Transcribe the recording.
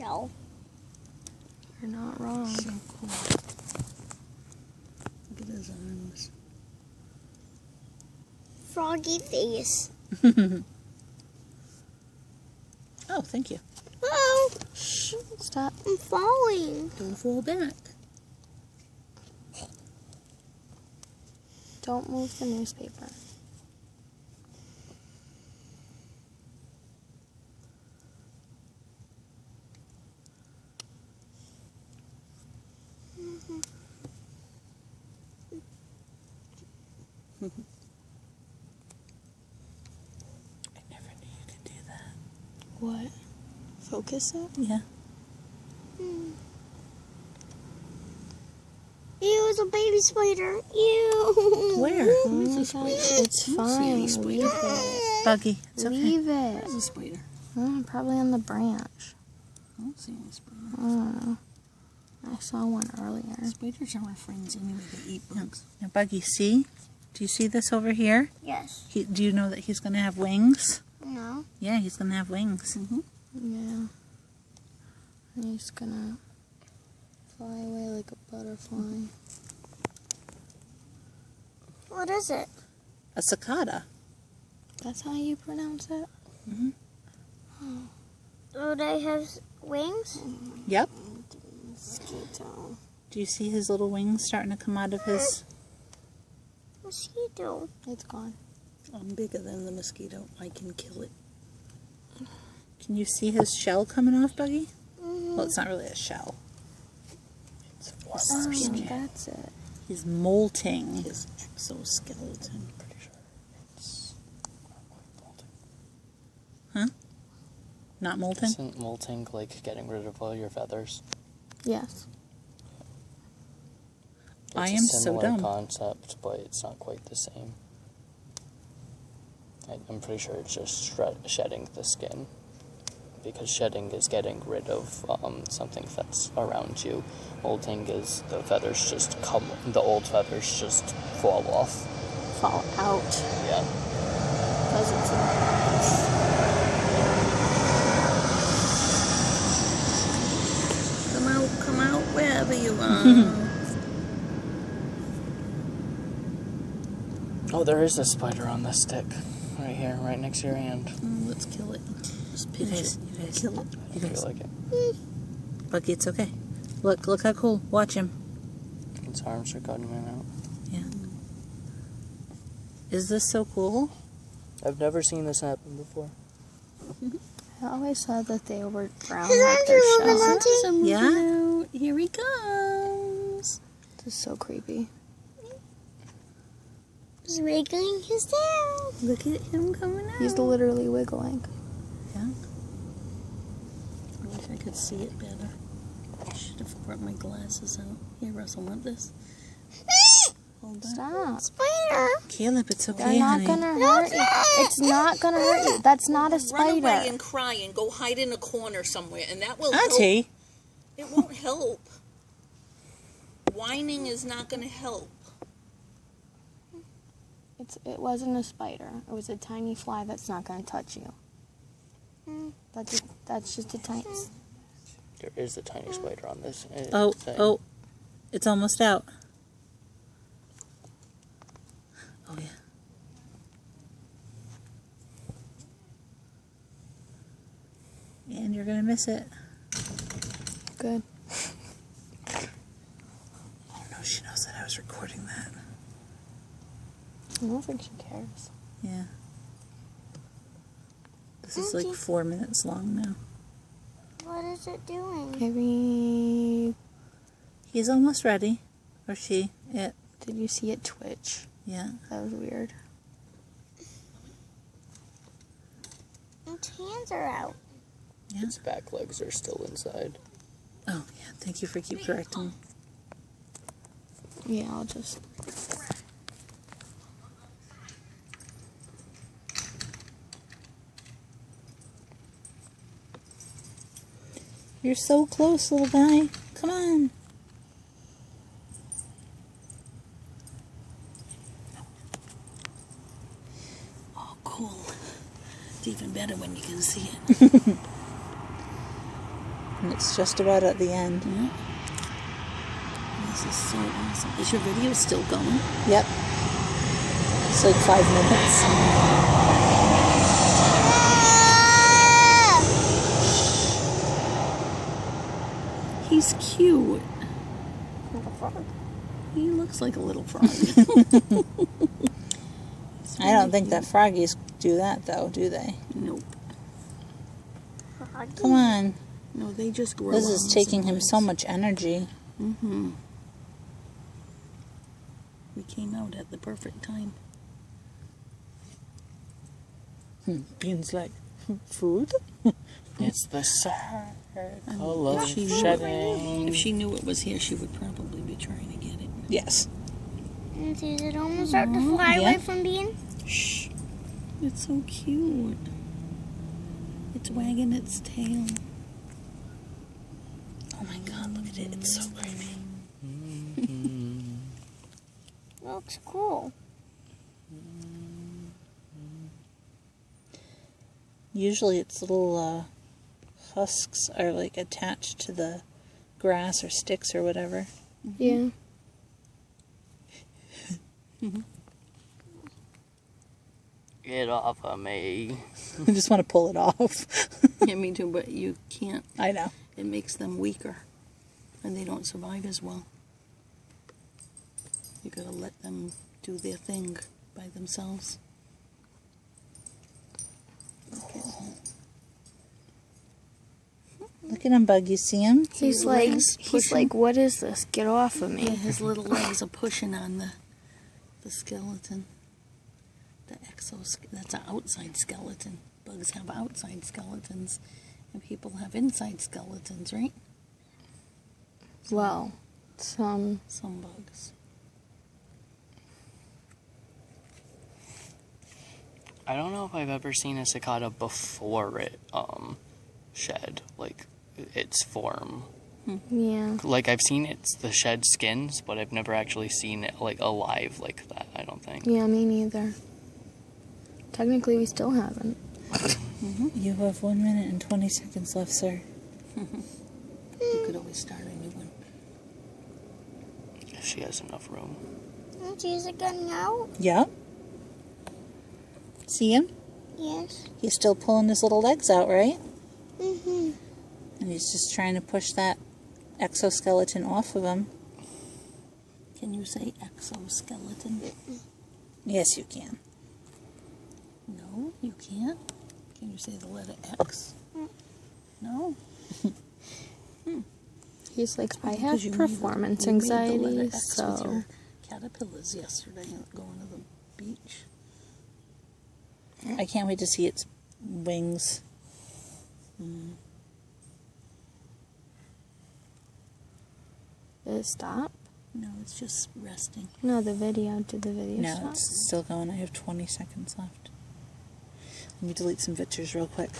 shell. You're not wrong. So cool. Look at his arms. Froggy face. Oh, thank you. Oh, Shh. Stop. I'm falling. Don't fall back. Don't move the newspaper. I never knew you could do that. What? Focus it? Yeah. Ew, it's a baby spider. Ew. Where? Oh my God. It's I don't see any fine. spider. Leave it. Buggy, it's okay. Leave it. Where's the spider? Probably on the branch. I don't see any spider. I don't know. I saw one earlier. Spiders are our friends anyway. They eat bugs. Now, Buggy, see? Do you see this over here? Yes. Do you know that he's going to have wings? No. Yeah, he's going to have wings. Yeah. And he's gonna fly away like a butterfly. What is it? A cicada. That's how you pronounce it? Do they have wings? Yep. Mosquito. Do you see his little wings starting to come out of his... Mosquito. It's gone. I'm bigger than the mosquito. I can kill it. Can you see his shell coming off, Buggy? Well, it's not really a shell. It's Oh, that's it. He's molting. His exoskeleton. Pretty sure it's not quite molting. Huh? Not molting? Isn't molting like getting rid of all your feathers? Yes. It's I a am so similar dumb. concept, but it's not quite the same. I'm pretty sure it's just shedding the skin. Because shedding is getting rid of something that's around you. Molting is the feathers just come, the old feathers just fall off. Fall out. Yeah. Doesn't Come out, wherever you are. Oh, there is a spider on this stick. Right here, right next to your hand. Let's kill it. Just pinch it. You guys kill it. I feel like it. Buggy, it's okay. Look how cool. Watch him. Its arms are going in and out. Yeah. Is this so cool? I've never seen this happen before. I always said that they were brown His like arms their are moving, shells. Auntie. Yeah. Here he comes. This is so creepy. He's wiggling his tail. Look at him coming out. He's literally wiggling. Yeah. I wish I could see it better. I should have brought my glasses out. Here, Russell, want this? Hold on. Stop. Spider. Caleb, it's okay, They're not honey. gonna hurt you. It's not gonna hurt you. That's not a Run away spider. and cry and go hide in a corner somewhere, and that will Auntie. help. It won't help. Whining is not going to help. It wasn't a spider. It was a tiny fly that's not gonna touch you. That's just a tiny. There is a tiny spider on this thing. Oh, it's almost out. Oh, yeah. And you're gonna miss it. Good. I don't know, she knows that I was recording that. I don't think she cares. Yeah. This is like 4 minutes long now. What is it doing? Maybe. He's almost ready. Or she. It. Did you see it twitch? Yeah. That was weird. Its hands are out. Yeah. Its back legs are still inside. Oh, yeah. Thank you for keep correcting me. Yeah, I'll just. You're so close, little guy. Come on. Oh, cool. It's even better when you can see it. And it's just about at the end. Yeah. This is so awesome. Is your video still going? Yep. It's like 5 minutes. He's cute. He looks like a little frog. I don't think that froggies do that though, do they? Nope. Come on. No, they just grow. This is taking him so much energy. Mm-hmm. We came out at the perfect time. Beans like food? It's the circle of If shedding. she knew it was here, she would probably be trying to get it. Yes. And does it almost start to fly Yeah. away from Bean? Shh. It's so cute. It's wagging its tail. Oh my god, look at it. It's so creepy. Looks cool. Usually its little husks are like attached to the grass or sticks or whatever. Yeah. Get off of me. I just want to pull it off. Yeah, me too, but you can't. I know. It makes them weaker, and they don't survive as well. You gotta let them do their thing by themselves. Okay. Look at him, Bug. You see him? He's legs he's pushing. like, what is this? Get off of Yeah, me. his little legs are pushing on the skeleton. The that's an outside skeleton. Bugs have outside skeletons, and people have inside skeletons, right? Well, some bugs. I don't know if I've ever seen a cicada before it shed like its form. yeah. Like I've seen the shed skins, but I've never actually seen it like alive like that. I don't think. Yeah, me neither. Technically, we still haven't. You have 1 minute and 20 seconds left, sir. You could always start a new one. If she has enough room. Is it getting out? Yep. See him? Yes. He's still pulling his little legs out, right? Mm-hmm. And he's just trying to push that exoskeleton off of him. Can you say exoskeleton? Yes, you can. No, you can't. Can you say the letter X? No. He's like, I Because have you made performance you made the letter anxiety, X with so your caterpillars yesterday going to the beach. I can't wait to see its wings. did it stop? No, it's just resting. No, the video. Did the video No, stop? it's still going. I have 20 seconds left. Let me delete some pictures real quick.